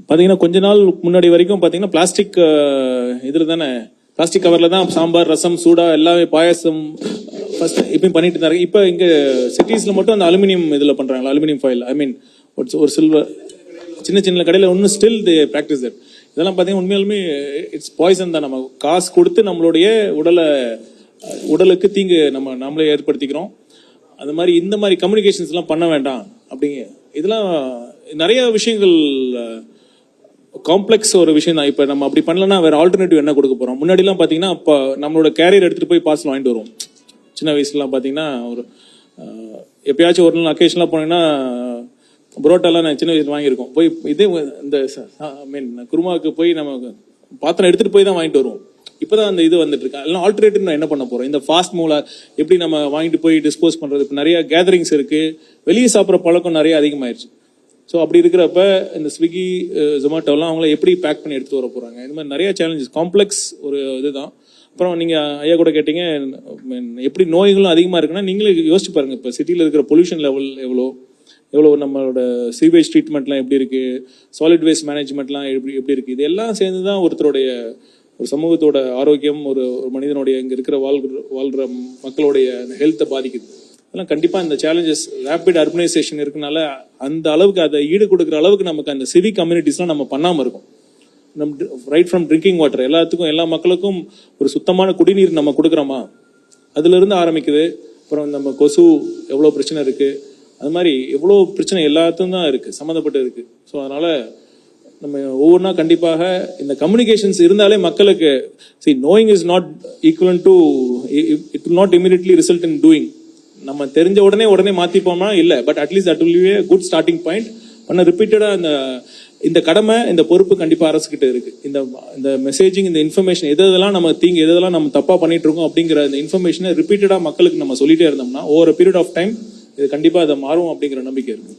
பார்த்தீங்கன்னா கொஞ்ச நாள் முன்னாடி வரைக்கும் பார்த்தீங்கன்னா பிளாஸ்டிக் இதில் தானே, பிளாஸ்டிக் கவரில் தான் சாம்பார், ரசம், சூடா எல்லாமே, பாயசம் ஃபர்ஸ்ட் இப்பயும் பண்ணிட்டு இருந்தாங்க. இப்போ இங்கே சிட்டிஸில் மட்டும் அந்த அலுமினியம் இதில் பண்ணுறாங்க, அலுமினியம் ஃபாயில். ஐ மீன் ஒரு சில்வர் சின்ன சின்ன கடையில் ஒன்றும் ஸ்டில் தி ப்ராக்டிஸ் தட். இதெல்லாம் பார்த்தீங்கன்னா உண்மையாலுமே இட்ஸ் பாய்சன் தான். நம்ம காசு கொடுத்து நம்மளுடைய உடலுக்கு தீங்கு நம்மளே ஏற்படுத்திக்கிறோம். அது மாதிரி இந்த மாதிரி கம்யூனிகேஷன்ஸ்லாம் பண்ண வேண்டாம் அப்படிங்க. இதெல்லாம் நிறைய விஷயங்கள் காம்ப்ளெக்ஸ் ஒரு விஷயம் தான். இப்போ நம்ம அப்படி பண்ணலன்னா வேற ஆல்டர்னேட்டிவ் என்ன கொடுக்க போறோம்? முன்னாடிலாம் பார்த்தீங்கன்னா இப்போ நம்மளோட கேரியர் எடுத்துட்டு போய் பார்சல் வாங்கிட்டு வருவோம். சின்ன வயசுலாம் பார்த்தீங்கன்னா ஒரு எப்பயாச்சும் ஒரு நாள் அக்கேஷன்லாம் போனீங்கன்னா புரோட்டாலாம் நான் சின்ன வயசுல வாங்கியிருக்கோம். போய் இதே இந்த குருமாவுக்கு போய் நம்ம பாத்திரம் எடுத்துட்டு போய் தான் வாங்கிட்டு வருவோம். இப்போதான் அந்த இது வந்துட்டு இருக்கு. எல்லாம் ஆல்டர்னேட்டிவ் நான் என்ன பண்ண போறோம்? இந்த ஃபாஸ்ட் மூவ்ல எப்படி நம்ம வாங்கிட்டு போய் டிஸ்போஸ் பண்றது? இப்போ நிறைய கேதரிங்ஸ் இருக்கு, வெளியே சாப்பிட்ற பழக்கம் நிறைய அதிகமாயிருச்சு. ஸோ அப்படி இருக்கிறப்ப இந்த ஸ்விக்கி, ஜொமேட்டோலாம் அவங்கள எப்படி பேக் பண்ணி எடுத்துட்டு வர போறாங்க? இது மாதிரி நிறைய சேலஞ்சஸ், காம்ப்ளெக்ஸ் ஒரு இதுதான். அப்புறம் நீங்க ஐயா கூட கேட்டீங்க எப்படி நோய்களும் அதிகமா இருக்குன்னா, நீங்களே யோசிச்சு பாருங்க. இப்போ சிட்டியில் இருக்கிற பொல்யூஷன் லெவல் எவ்வளோ, நம்மளோட சீவேஜ் ட்ரீட்மெண்ட்லாம் எப்படி இருக்கு, சாலிட் வேஸ்ட் மேனேஜ்மெண்ட்லாம் எப்படி இருக்கு. இது எல்லாம் சேர்ந்து தான் ஒருத்தருடைய ஒரு சமூகத்தோட ஆரோக்கியம், ஒரு மனிதனுடைய இங்க இருக்கிற வாழ்ற மக்களுடைய ஹெல்த்தை பாதிக்குது. அதெல்லாம் கண்டிப்பா இந்த சேலஞ்சஸ், ரேபிட் அர்பனைசேஷன் இருக்கனால அந்த அளவுக்கு அதை ஈடு கொடுக்குற அளவுக்கு நமக்கு அந்த சிவிக் கம்யூனிட்டிஸ்லாம் நம்ம பண்ணாம இருக்கும். ரைட் ஃப்ரம் ட்ரிங்கிங் வாட்டர், எல்லாத்துக்கும் எல்லா மக்களுக்கும் ஒரு சுத்தமான குடிநீர் நம்ம கொடுக்குறோமா, அதுல இருந்து ஆரம்பிக்குது. அப்புறம் நம்ம கொசு எவ்வளவு பிரச்சனை இருக்கு, அது மாதிரி எவ்வளோ பிரச்சனை எல்லாத்துக்கும் தான் இருக்கு, சம்மந்தப்பட்டு இருக்கு. ஸோ அதனால நம்ம ஒவ்வொன்றா கண்டிப்பாக இந்த கம்யூனிகேஷன்ஸ் இருந்தாலே மக்களுக்கு knowing is not equal to, it will not immediately result in doing. நம்ம தெரிஞ்ச உடனே மாத்திப்போம்னா இல்லை, but at least that will be a good starting point. பண்ண ரிப்பீட்டடா இந்த கடமை, இந்த பொறுப்பு கண்டிப்பா அரசுகிட்ட இருக்கு. இந்த மெசேஜிங், இந்த இன்ஃபர்மேஷன் எதெல்லாம் நம்ம தீங்கு, எதெல்லாம் நம்ம தப்பா பண்ணிட்டு இருக்கோம் அப்படிங்கிற இந்த இன்ஃபர்மேஷனை ரிப்பீட்டடா மக்களுக்கு நம்ம சொல்லிட்டே இருந்தோம்னா ஓவர் பீரியட் ஆஃப் டைம் இது கண்டிப்பா அதை மாறும் அப்படிங்கிற நம்பிக்கை இருக்கு.